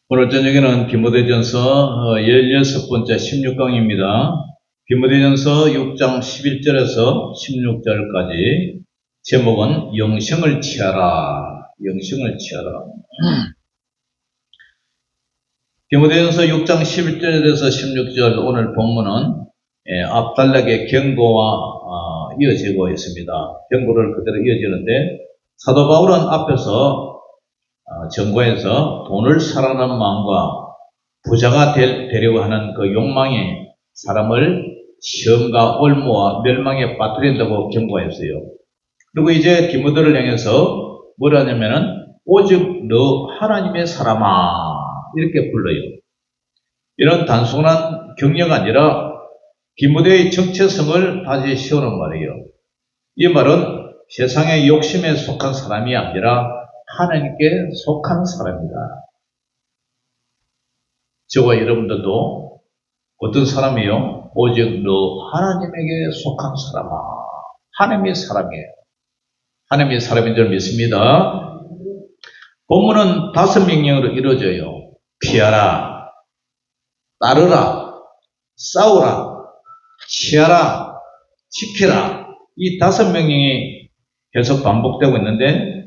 오늘 저녁에는 디모데전서 16번째 16강입니다. 디모데전서 6장 11절에서 16절까지 제목은 영성을 취하라. 영성을 취하라. 디모데전서 6장 11절에서 16절 오늘 본문은 앞단락의 경고와 이어지고 있습니다. 경고를 그대로 이어지는데 사도 바울은 앞에서 전과에서 돈을 사랑하는 마음과 부자가 되려고 하는 그 욕망이 사람을 시험과 올무와 멸망에 빠뜨린다고 경고했어요. 그리고 이제 디모데를 향해서 뭐라 하냐면은 오직 너 하나님의 사람아 이렇게 불러요. 이런 단순한 격려가 아니라 디모데의 정체성을 다시 세우는 말이에요. 이 말은 세상의 욕심에 속한 사람이 아니라 하나님께 속한 사람이다. 저와 여러분들도 어떤 사람이요? 오직 너 하나님에게 속한 사람아. 하나님의 사람이에요. 하나님의 사람인 줄 믿습니다. 본문은 5명령으로 이루어져요. 피하라, 따르라, 싸우라, 취하라, 지키라. 이 5명령이 계속 반복되고 있는데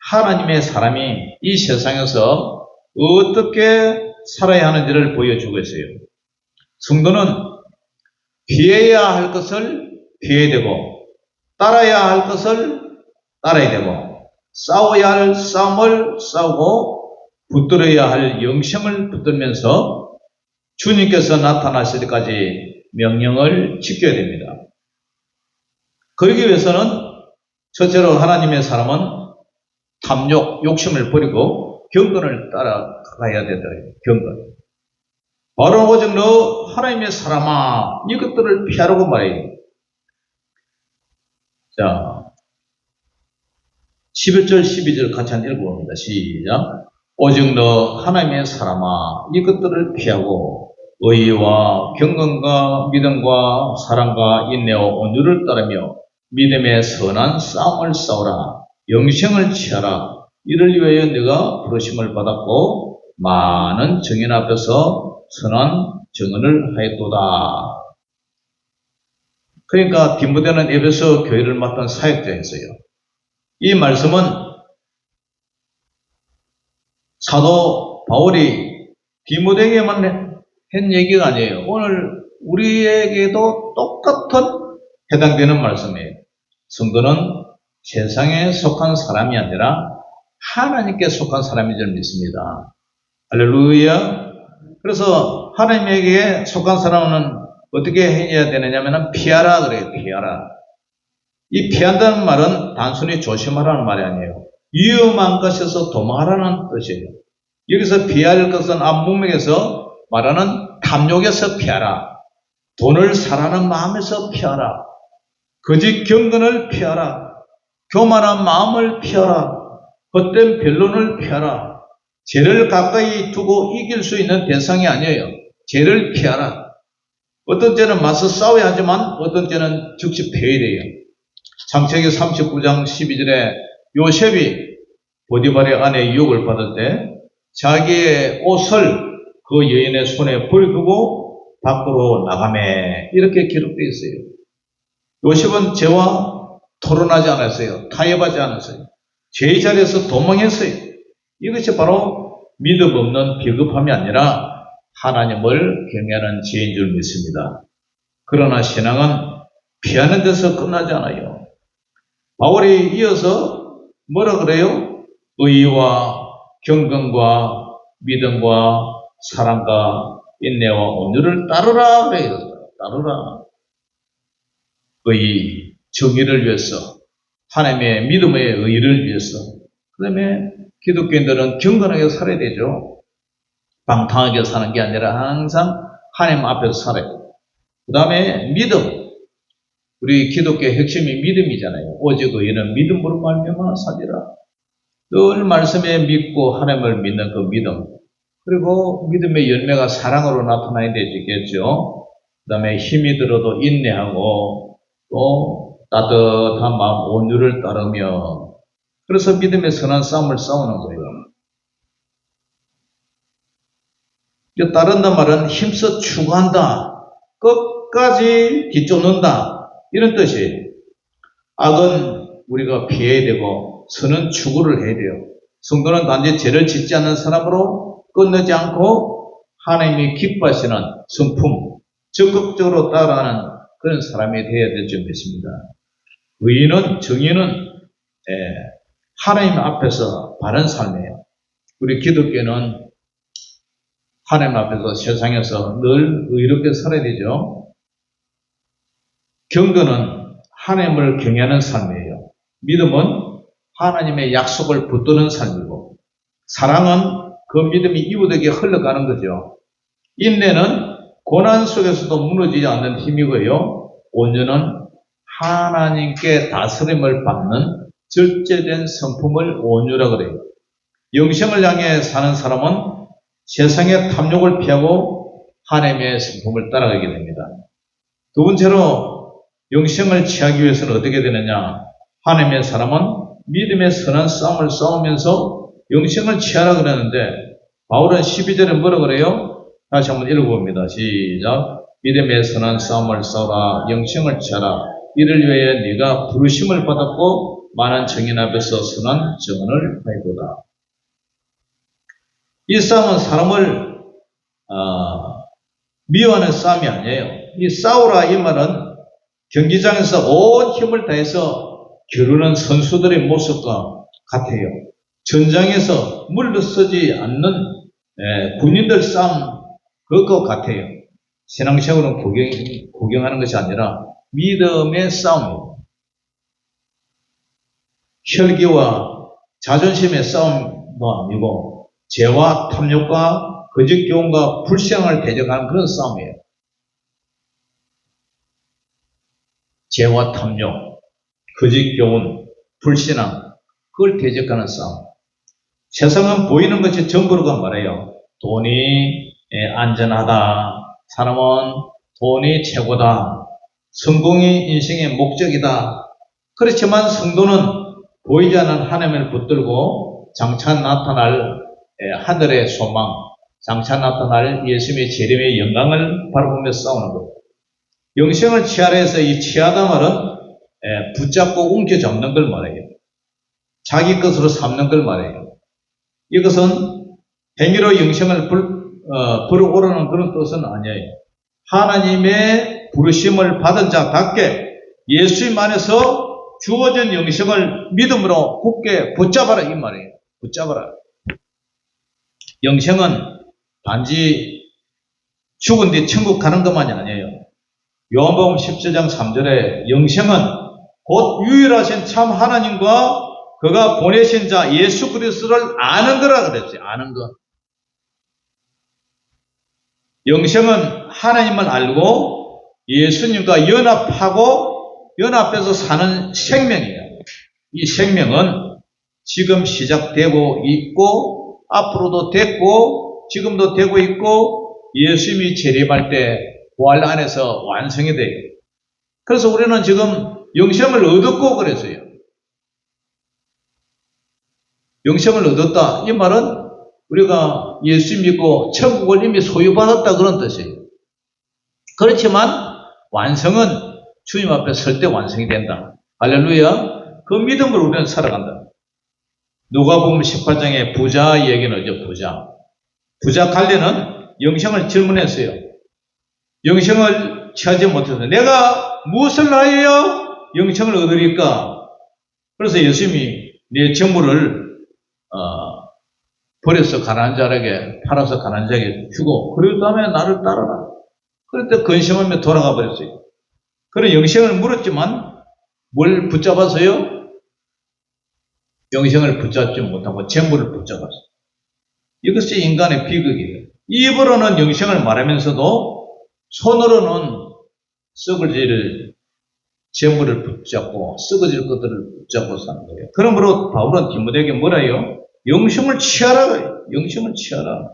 하나님의 사람이 이 세상에서 어떻게 살아야 하는지를 보여주고 있어요. 성도는 피해야 할 것을 피해야 되고 따라야 할 것을 따라야 되고 싸워야 할 싸움을 싸우고 붙들어야 할 영성을 붙들면서 주님께서 나타나실 때까지 명령을 지켜야 됩니다. 그러기 위해서는 첫째로 하나님의 사람은 탐욕, 욕심을 버리고 경건을 따라가야 된다. 경건. 바로 오직 너 하나님의 사람아 이것들을 피하라고 말해요. 자, 11절, 12절 같이 한 읽어봅니다. 시작. 오직 너 하나님의 사람아 이것들을 피하고 의와 경건과 믿음과 사랑과 인내와 온유를 따르며 믿음의 선한 싸움을 싸우라. 영생을 취하라. 이를 위하여 네가 부르심을 받았고 많은 정인 앞에서 선한 증언을 하였도다. 그러니까 디모데는 에베소 교회를 맡은 사역자였어요. 이 말씀은 사도 바울이 디모데에게만 한 얘기가 아니에요. 오늘 우리에게도 똑같은 해당되는 말씀이에요. 성도는 세상에 속한 사람이 아니라 하나님께 속한 사람인 줄 믿습니다. 할렐루야. 그래서 하나님에게 속한 사람은 어떻게 해야 되느냐면 피하라 그래요. 피하라. 이 피한다는 말은 단순히 조심하라는 말이 아니에요. 위험한 것에서 도망하라는 뜻이에요. 여기서 피할 것은 앞문맥에서 말하는 탐욕에서 피하라. 돈을 사랑하는 마음에서 피하라. 거짓 경건을 피하라. 교만한 마음을 피하라. 헛된 변론을 피하라. 죄를 가까이 두고 이길 수 있는 대상이 아니에요. 죄를 피하라. 어떤 죄는 맞서 싸워야 하지만 어떤 죄는 즉시 피해야 돼요. 창세기 39장 12절에 요셉이 보디발의 아내의 유혹을 받을 때 자기의 옷을 그 여인의 손에 버려두고 밖으로 나가매 이렇게 기록되어 있어요. 요셉은 죄와 토론하지 않았어요. 타협하지 않았어요. 죄의 자리에서 도망했어요. 이것이 바로 믿음 없는 비겁함이 아니라 하나님을 경외하는 죄인 줄 믿습니다. 그러나 신앙은 피하는 데서 끝나지 않아요. 바울이 이어서 뭐라 그래요? 의와 경건과 믿음과 사랑과 인내와 온유를 따르라 그래요. 따르라. 의, 정의를 위해서, 하나님의 믿음의 의를 위해서, 그 다음에 기독교인들은 경건하게 살아야 되죠. 방탕하게 사는 게 아니라 항상 하나님 앞에서 살아요. 그 다음에 믿음. 우리 기독교의 핵심이 믿음이잖아요. 오직 의인은 믿음으로 말미암아 살리라. 늘 말씀에 믿고 하나님을 믿는 그 믿음. 그리고 믿음의 열매가 사랑으로 나타나야 되겠죠. 그 다음에 힘이 들어도 인내하고 또 따뜻한 마음 온유를 따르며 그래서 믿음의 선한 싸움을 싸우는 거예요. 이 따른다 말은 힘써 추구한다, 끝까지 뒤쫓는다, 이런 뜻이에요. 악은 우리가 피해야 되고 선은 추구를 해야 돼요. 성도는 단지 죄를 짓지 않는 사람으로 끝내지 않고 하나님이 기뻐하시는 성품, 적극적으로 따라하는 그런 사람이 되어야 될 줄 믿습니다. 의인은, 정의는 하나님 앞에서 바른 삶이에요. 우리 기독교는 하나님 앞에서 세상에서 늘 의롭게 살아야 되죠. 경건은 하나님을 경외하는 삶이에요. 믿음은 하나님의 약속을 붙드는 삶이고, 사랑은 그 믿음이 이웃에게 흘러가는 거죠. 인내는 고난 속에서도 무너지지 않는 힘이고요. 온유는 하나님께 다스림을 받는 절제된 성품을 온유라고 그래요. 영생을 향해 사는 사람은 세상의 탐욕을 피하고 하나님의 성품을 따라가게 됩니다. 두 번째로 영생을 취하기 위해서는 어떻게 되느냐? 하나님의 사람은 믿음의 선한 싸움을 싸우면서 영생을 취하라 그러는데, 바울은 12절에 뭐라 그래요? 다시 한번 읽어봅니다. 시작. 믿음의 선한 싸움을 싸우라, 영생을 취하라. 이를 위해 네가 부르심을 받았고 많은 증인 앞에서 선한 증언을 하이도다. 이 싸움은 사람을 미워하는 싸움이 아니에요. 이 싸우라 이 말은 경기장에서 온 힘을 다해서 겨루는 선수들의 모습과 같아요. 전장에서 물러서지 않는 군인들 싸움 그것과 같아요. 신앙생활은 구경하는 것이 아니라 믿음의 싸움이에요. 혈기와 자존심의 싸움도 아니고 죄와 탐욕과 거짓 교훈과 불신앙을 대적하는 그런 싸움이에요. 죄와 탐욕, 거짓 교훈, 불신앙, 그걸 대적하는 싸움. 세상은 보이는 것이 전부로가 말해요. 돈이 안전하다. 사람은 돈이 최고다. 성공이 인생의 목적이다. 그렇지만 성도는 보이지 않는 하나님을 붙들고 장차 나타날 하늘의 소망, 장차 나타날 예수님의 재림의 영광을 바라보며 싸우는 것. 영생을 취하라 해서 이 취하다 말은 붙잡고 움켜잡는 걸 말해요. 자기 것으로 삼는 걸 말해요. 이것은 행위로 영생을 불어오르는 그런 뜻은 아니에요. 하나님의 부르심을 받은 자답게 예수님 안에서 주어진 영생을 믿음으로 굳게 붙잡아라 이 말이에요. 붙잡아라. 영생은 단지 죽은 뒤 천국 가는 것만이 아니에요. 요한복음 17장 3절에 영생은 곧 유일하신 참 하나님과 그가 보내신 자 예수 그리스도를 아는 거라 그랬어요. 아는 것. 영생은 하나님을 알고 예수님과 연합해서 사는 생명이에요. 이 생명은 지금 시작되고 있고 앞으로도 됐고 지금도 되고 있고 예수님이 재림할 때 부활 안에서 완성이 돼요. 그래서 우리는 지금 영생을 얻었고 그랬어요. 영생을 얻었다. 이 말은 우리가 예수 믿고 천국을 이미 소유받았다 그런 뜻이에요. 그렇지만 완성은 주님 앞에 설 때 완성이 된다. 할렐루야. 그 믿음으로 우리는 살아간다. 누가복음 18장에 부자 얘기는 하죠. 부자 갈래는 영생을 질문했어요. 영생을 취하지 못해서 내가 무엇을 하여 영생을 얻으리까? 그래서 예수님이 네 재물을 버려서 가난한 자에게 팔아서 가난한 자에게 주고 그리고 다음에 나를 따르라. 그럴 때 근심하며 돌아가 버렸어요. 그래 영생을 물었지만 뭘 붙잡아서요? 영생을 붙잡지 못하고 재물을 붙잡았어요. 이것이 인간의 비극이에요. 입으로는 영생을 말하면서도 손으로는 썩어질 재물을 붙잡고 썩어질 것들을 붙잡고 사는 거예요. 그러므로 바울은 디모데에게 뭐라 해요? 영생을 취하라. 영생을 취하라.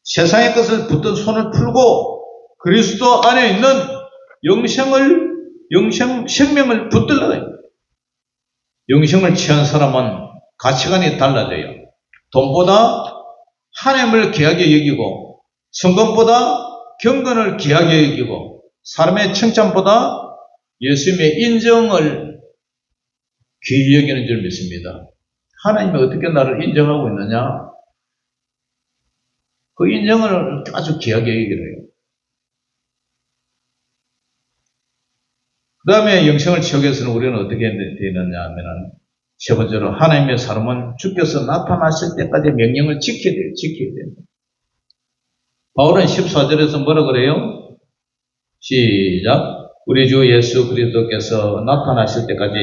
세상의 것을 붙든 손을 풀고 그리스도 안에 있는 생명을 붙들라. 영생을 취한 사람은 가치관이 달라져요. 돈보다 하나님을 귀하게 여기고 성공보다 경건을 귀하게 여기고 사람의 칭찬보다 예수님의 인정을 귀히 여기는 줄 믿습니다. 하나님이 어떻게 나를 인정하고 있느냐? 그 인정을 아주 귀하게 여기래요. 그 다음에 영생을 채우기 위해서는 우리는 어떻게 되느냐 하면은 세 번째로 하나님의 사람은 주께서 나타나실 때까지 명령을 지켜야 돼요. 지켜야 돼요. 바울은 14절에서 뭐라 그래요? 시작. 우리 주 예수 그리스도께서 나타나실 때까지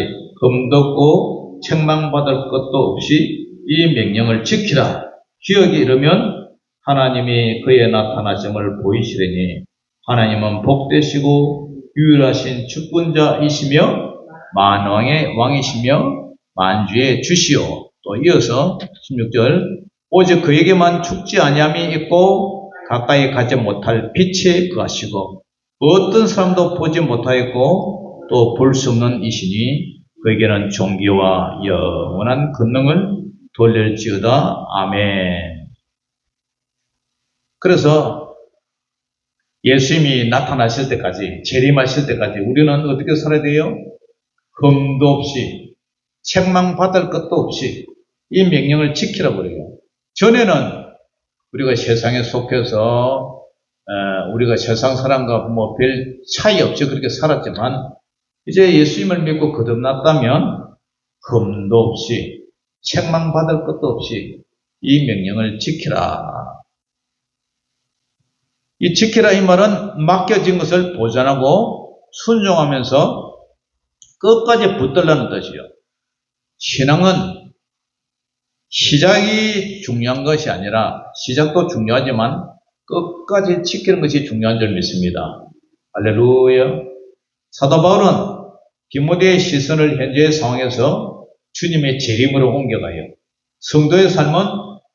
흠덮고 책망받을 것도 없이 이 명령을 지키라. 기억이 이르면 하나님이 그의 나타나심을 보이시려니 하나님은 복되시고 유일하신 주권자이시며 만왕의 왕이시며 만주의 주시오. 또 이어서 16절 오직 그에게만 죽지 아니함이 있고 가까이 가지 못할 빛에 거하시고 어떤 사람도 보지 못하였고 또 볼 수 없는 이시니 그에게는 존귀와 영원한 권능을 돌릴지어다. 아멘. 그래서 예수님이 나타나실 때까지, 재림하실 때까지 우리는 어떻게 살아야 돼요? 흠도 없이, 책망받을 것도 없이 이 명령을 지키라고 그래요. 전에는 우리가 세상에 속해서 우리가 세상 사람과 뭐 별 차이 없이 그렇게 살았지만 이제 예수님을 믿고 거듭났다면 흠도 없이, 책망받을 것도 없이 이 명령을 지키라. 이 지키라 이 말은 맡겨진 것을 보존하고 순종하면서 끝까지 붙들라는 뜻이요. 신앙은 시작이 중요한 것이 아니라 시작도 중요하지만 끝까지 지키는 것이 중요한 줄 믿습니다. 할렐루야. 사도 바울은 디모데의 시선을 현재의 상황에서 주님의 재림으로 옮겨가요. 성도의 삶은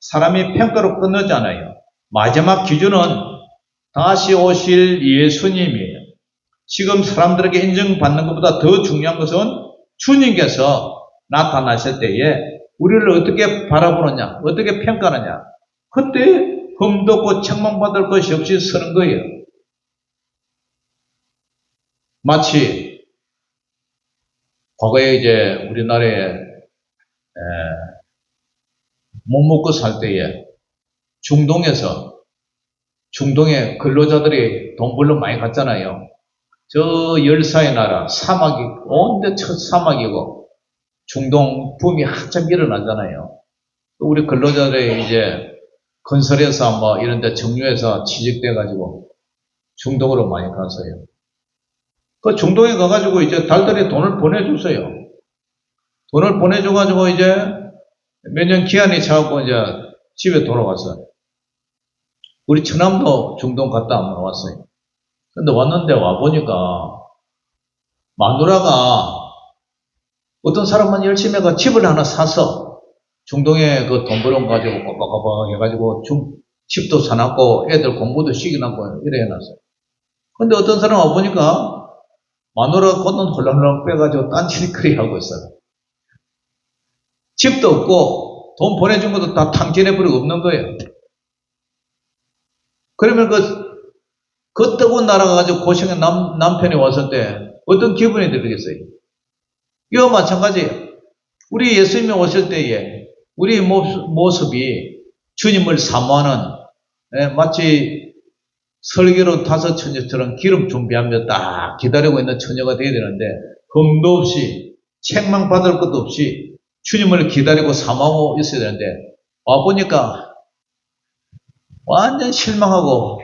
사람의 평가로 끝나지 않아요. 마지막 기준은 다시 오실 예수님이에요. 지금 사람들에게 인정받는 것보다 더 중요한 것은 주님께서 나타나실 때에 우리를 어떻게 바라보느냐, 어떻게 평가하느냐. 그때 흠도 없고 책망받을 것이 없이 서는 거예요. 마치 과거에 이제 우리나라에 못 먹고 살 때에 중동에 근로자들이 돈 벌러 많이 갔잖아요. 저 열사의 나라, 사막이, 온데 첫 사막이고, 중동 붐이 한참 일어나잖아요. 또 우리 근로자들이 이제 건설회사 뭐 이런 데 정유해서 취직돼가지고 중동으로 많이 갔어요. 그 중동에 가가지고 이제 달달이 돈을 보내줬어요. 돈을 보내줘가지고 이제 몇 년 기한이 차고 이제 집에 돌아왔어요. 우리 처남도 중동 갔다 한번 왔어요. 근데 왔는데 와보니까 마누라가 어떤 사람만 열심히 해가 집을 하나 사서 중동에 그 돈 벌어 가지고 꼬박꼬박 해가지고 집도 사놨고 애들 공부도 시켜놨고 이래 해놨어요. 근데 어떤 사람 와보니까 마누라가 걷는 홀랑홀랑 빼가지고 딴짓 그리 하고 있어요. 집도 없고 돈 보내준 것도 다 탕진해버리고 없는 거예요. 그러면 그 뜨거운 나라 가지고 고생한 남편이 왔을 때 어떤 기분이 들겠어요? 이와 마찬가지예요. 우리 예수님이 오실 때에 우리 모습이 주님을 사모하는 마치 설계로 다섯 처녀처럼 기름 준비하며 딱 기다리고 있는 처녀가 되어야 되는데 흠도 없이 책망받을 것도 없이 주님을 기다리고 사모하고 있어야 되는데 와보니까 완전 실망하고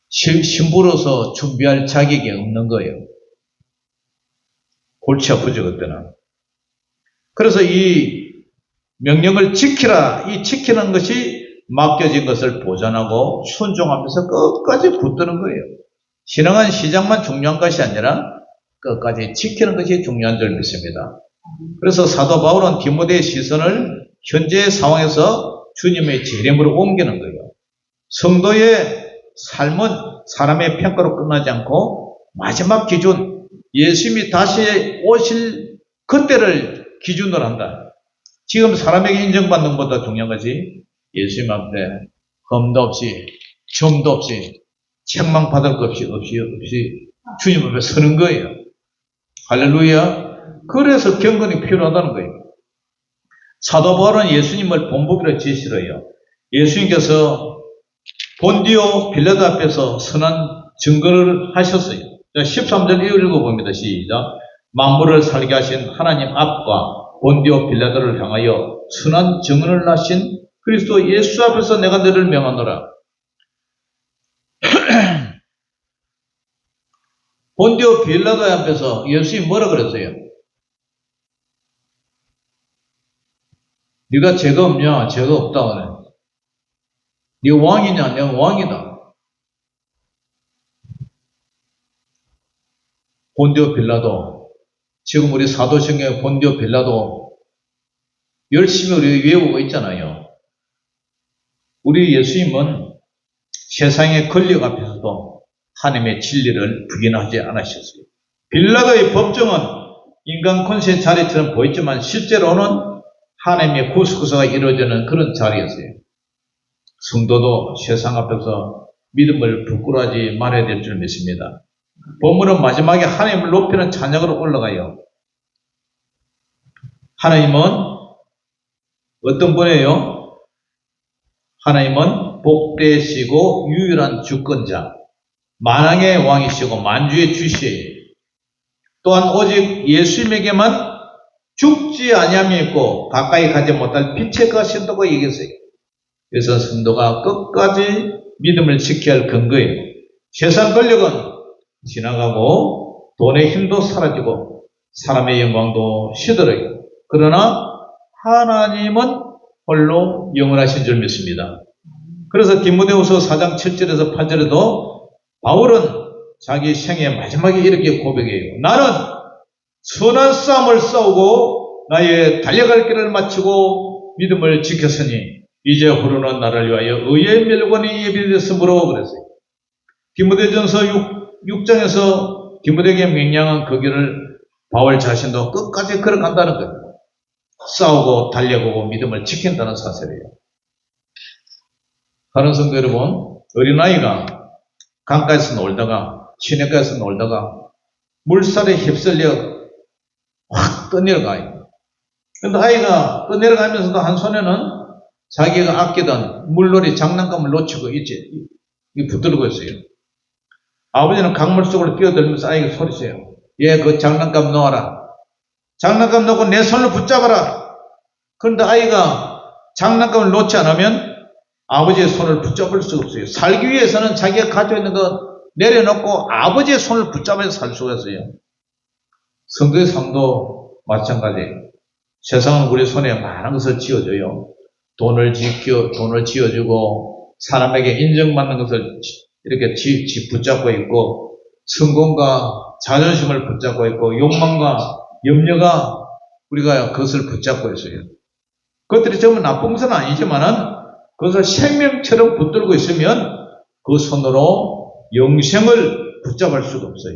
신부로서 준비할 자격이 없는 거예요. 골치 아프죠 그때는. 그래서 이 명령을 지키라, 이 지키는 것이 맡겨진 것을 보존하고 순종하면서 끝까지 붙드는 거예요. 신앙은 시작만 중요한 것이 아니라 끝까지 지키는 것이 중요한 줄 믿습니다. 그래서 사도 바울은 디모데의 시선을 현재의 상황에서 주님의 재림으로 옮기는 거예요. 성도의 삶은 사람의 평가로 끝나지 않고 마지막 기준, 예수님이 다시 오실 그때를 기준으로 한다. 지금 사람에게 인정받는 것보다 중요한 것이 예수님 앞에 흠도 없이 점도 없이 책망 받을 것 없이 주님 앞에 서는 거예요. 할렐루야. 그래서 경건이 필요하다는 거예요. 사도 바울은 예수님을 본보기로 제시해요. 예수님께서 본디오 빌라도 앞에서 선한 증거를 하셨어요. 13절 읽어봅니다. 시작. 만물을 살게 하신 하나님 앞과 본디오 빌라도를 향하여 선한 증언을 하신 그리스도 예수 앞에서 내가 너를 명하노라. 본디오 빌라도 앞에서 예수님이 뭐라 그랬어요? 네가 죄가 없냐? 죄가 없다 그래. 네가 왕이냐? 내가 왕이다. 본디오 빌라도, 지금 우리 사도신경의 본디오 빌라도 열심히 우리 외우고 있잖아요. 우리 예수님은 세상의 권력 앞에서도 하나님의 진리를 부인하지 않으셨어요. 빌라도의 법정은 인간 권세 자리처럼 보였지만 실제로는 하나님의 구속사가 이루어지는 그런 자리였어요. 성도도 세상 앞에서 믿음을 부끄러워하지 말아야 될 줄 믿습니다. 본문은 마지막에 하나님을 높이는 찬양으로 올라가요. 하나님은 어떤 분이에요? 하나님은 복되시고 유일한 주권자, 만왕의 왕이시고 만주의 주시에요. 또한 오직 예수님에게만 죽지 아니함이 있고 가까이 가지 못할 빛의 가신다고 얘기했어요. 그래서 성도가 끝까지 믿음을 지켜야 할 근거예요. 세상 권력은 지나가고 돈의 힘도 사라지고 사람의 영광도 시들어요. 그러나 하나님은 홀로 영원하신 줄 믿습니다. 그래서 디모데후서 4장 7절에서 8절에도 바울은 자기 생애 마지막에 이렇게 고백해요. 나는 선한 싸움을 싸우고 나의 달려갈 길을 마치고 믿음을 지켰으니 이제 후로는 나를 위하여 의의 멸관이 예비되었으므로 그랬어요. 디모데전서 6장에서 디모데에게 맹령한 그 길을 바울 자신도 끝까지 걸어간다는 거예요. 싸우고 달려보고 믿음을 지킨다는 사실이에요. 다른 성도 여러분, 어린아이가 강가에서 놀다가 시내가에서 놀다가 물살에 휩쓸려 확 떠내려가요. 그런데 아이가 떠내려가면서도 한 손에는 자기가 아끼던 물놀이 장난감을 놓치고 있지, 붙들고 있어요. 아버지는 강물 속으로 뛰어들면서 아이가 소리쳐요. 얘 그 장난감 놓아라. 장난감 놓고 내 손을 붙잡아라. 그런데 아이가 장난감을 놓지 않으면 아버지의 손을 붙잡을 수가 없어요. 살기 위해서는 자기가 가지고 있는 거 내려놓고 아버지의 손을 붙잡아서 살 수가 있어요. 성도의 삶도 마찬가지예요. 세상은 우리 손에 많은 것을 쥐어줘요. 돈을 쥐어주고 사람에게 인정받는 것을 이렇게 붙잡고 있고 성공과 자존심을 붙잡고 있고 욕망과 염려가 우리가 그것을 붙잡고 있어요. 그것들이 전부 나쁜 것은 아니지만은 그것을 생명처럼 붙들고 있으면 그 손으로 영생을 붙잡을 수가 없어요.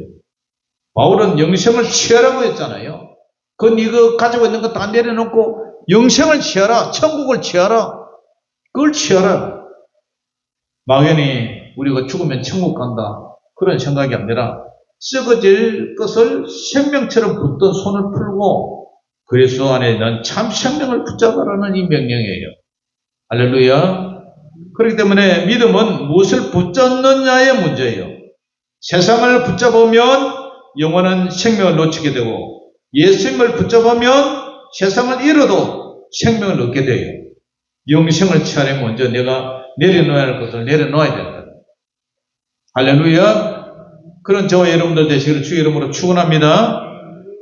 바울은 영생을 취하라고 했잖아요. 그건 이거 가지고 있는 거 다 내려놓고 영생을 취하라. 천국을 취하라. 그걸 취하라. 막연히 우리가 죽으면 천국 간다. 그런 생각이 아니라 썩어질 것을 생명처럼 붙던 손을 풀고 그리스도 안에 있는 참 생명을 붙잡아라는 이 명령이에요. 할렐루야. 그렇기 때문에 믿음은 무엇을 붙잡느냐의 문제예요. 세상을 붙잡으면 영원한 생명을 놓치게 되고 예수님을 붙잡으면 세상을 잃어도 생명을 얻게 돼요. 영생을 취하려면 먼저 내가 내려놓아야 할 것을 내려놓아야 된다. 할렐루야. 그런 저와 여러분들 되시기를 주의 이름으로 축원합니다.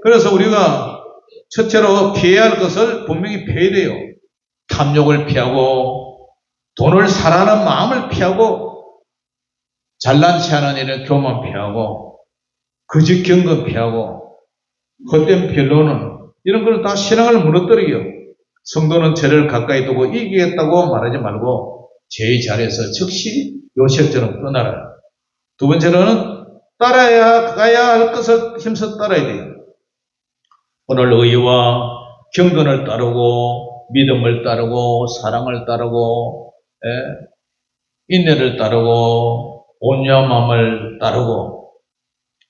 그래서 우리가 첫째로 피해야 할 것을 분명히 피해야 돼요. 탐욕을 피하고 돈을 사랑하는 마음을 피하고 잘난 체하는 일을 교만 피하고 거짓 경건 피하고 헛된 변론은 이런 것은 다 신앙을 무너뜨리요. 성도는 죄를 가까이 두고 이기겠다고 말하지 말고 죄의 자리에서 즉시 요셉처럼 떠나라. 두 번째로는 가야 할 것을 힘써 따라야 돼요. 오늘 의와 경건을 따르고 믿음을 따르고 사랑을 따르고 인내를 따르고 온유함을 따르고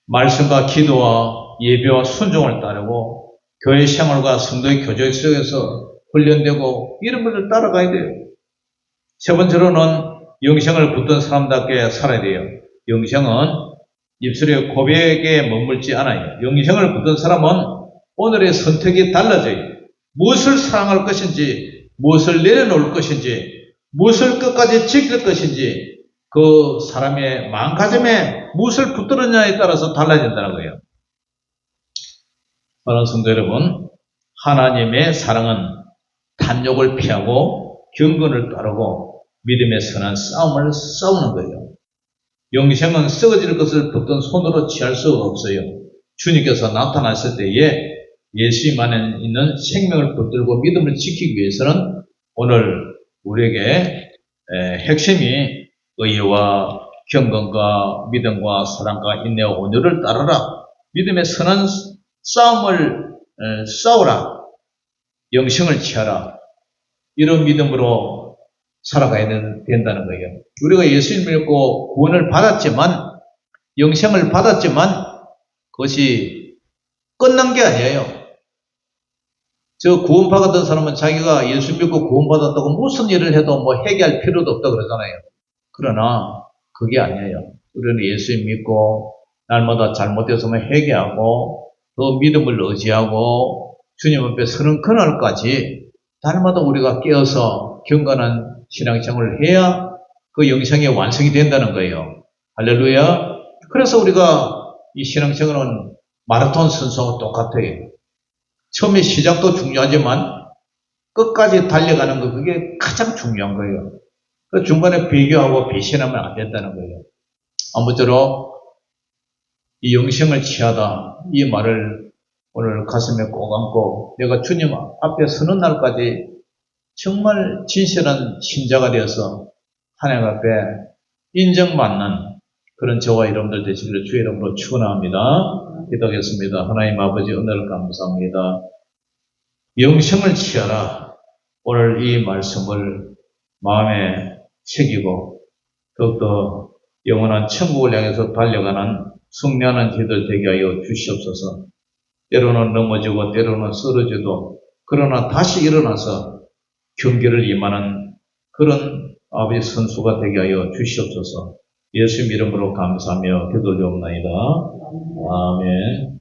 말씀과 기도와 예배와 순종을 따르고 교회 생활과 성도의 교제 속에서 훈련되고 이런 것을 따라가야 돼요. 세 번째로는 영생을 붙든 사람답게 살아야 돼요. 영생은 입술의 고백에 머물지 않아요. 영생을 붙든 사람은 오늘의 선택이 달라져요. 무엇을 사랑할 것인지, 무엇을 내려놓을 것인지, 무엇을 끝까지 지킬 것인지 그 사람의 마음가짐에 무엇을 붙들었냐에 따라서 달라진다는 거예요. 사랑하는 성도 여러분, 하나님의 사랑은 탐욕을 피하고 경건을 따르고 믿음의 선한 싸움을 싸우는 거예요. 영생은 썩어질 것을 붙든 손으로 취할 수가 없어요. 주님께서 나타났을 때에 예수님 안에 있는 생명을 붙들고 믿음을 지키기 위해서는 오늘 우리에게 핵심이 의와 경건과 믿음과 사랑과 인내와 온유를 따르라. 믿음의 선한 싸움을 싸우라. 영생을 취하라. 이런 믿음으로 살아가야 된다는 거예요. 우리가 예수님을 믿고 구원을 받았지만, 영생을 받았지만 그것이 끝난 게 아니에요. 저 구원받았던 사람은 자기가 예수 믿고 구원받았다고 무슨 일을 해도 뭐 회개할 필요도 없다 그러잖아요. 그러나 그게 아니에요. 우리는 예수 믿고 날마다 잘못했으면 회개하고 또 믿음을 의지하고 주님 앞에 서는 그날까지 날마다 우리가 깨어서 경건한 신앙생활을 해야 그 영생의 완성이 된다는 거예요. 할렐루야. 그래서 우리가 이 신앙생활은 마라톤 선수와 똑같아요. 처음에 시작도 중요하지만 끝까지 달려가는 거 그게 가장 중요한 거예요. 그 중간에 비교하고 배신하면 안 된다는 거예요. 아무쪼록 이 영생을 취하다 이 말을 오늘 가슴에 꼭 안고 내가 주님 앞에 서는 날까지 정말 진실한 신자가 되어서 하나님 앞에 인정받는 그런 저와 여러분들 되시기를 주의 이름으로 축원합니다. 기도하겠습니다. 하나님 아버지 은혜를 감사합니다. 영생을 취하라. 오늘 이 말씀을 마음에 새기고 더욱더 영원한 천국을 향해서 달려가는 승리하는 저희들 되게 하여 주시옵소서. 때로는 넘어지고 때로는 쓰러져도 그러나 다시 일어나서 경기를 임하는 그런 아버지 선수가 되게 하여 주시옵소서. 예수 이름으로 감사하며 기도드리옵나이다. 아멘.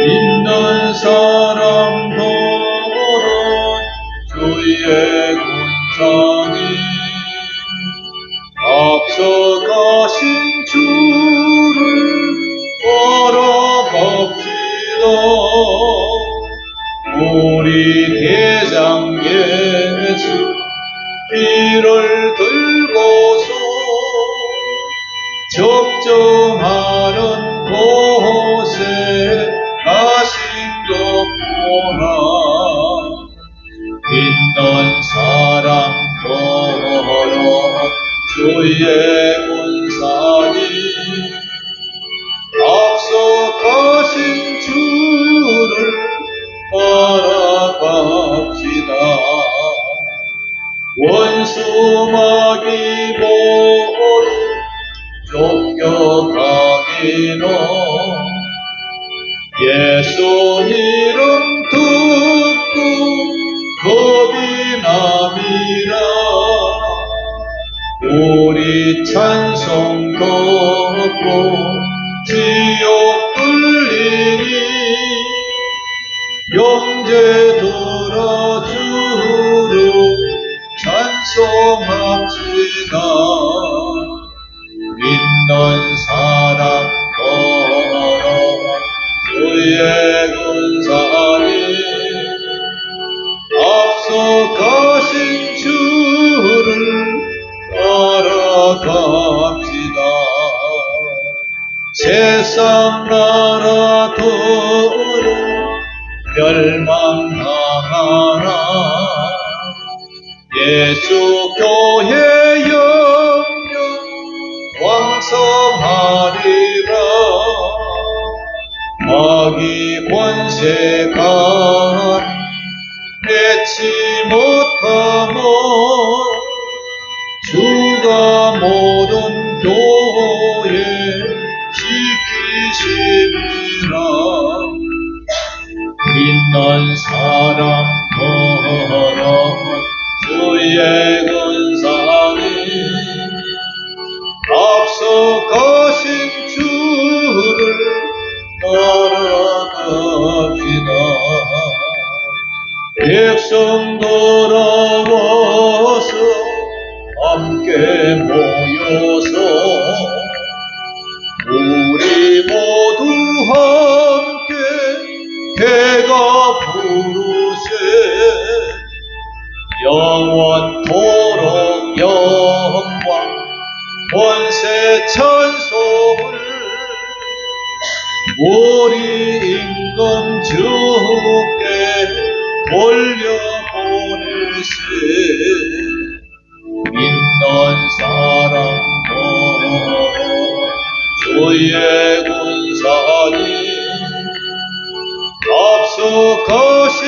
있는 사람 도로 주의 군상이 앞서가신 주를 바라봅시다. 우리 대장 예수 피를 들고서 적정하는 곳에 가신 것 보라. 있는 사람 더러 주의 군사니 앞서 가신 주를 바라봅시다. 원수마귀 모두 쫓겨가기는 예수 이름 듣고 겁이 남이라. 우리 찬송 듣고 지옥 불리니 영제 들어 주를 찬송합시다. 믿는 사람 걸어 주의 군사니 앞서 가신 주를 따라갑시다. 세상 나라들은 멸망당하나 예수 교회 영영 왕성하리라. 자기 권세가 맺지 못하면 주가 모든 교회 지키심이라. 믿는 사람들은 주의 근사를 앞서 가신 주를 따라갑시다. 백성 돌아와서 함께 모여서 우리 모두 함께 대가 부르세. 영원토록 영광 권세 찬송을 우리 임금 주께 돌려보낼세. 믿는 사람도 주의 군사니 앞서 가신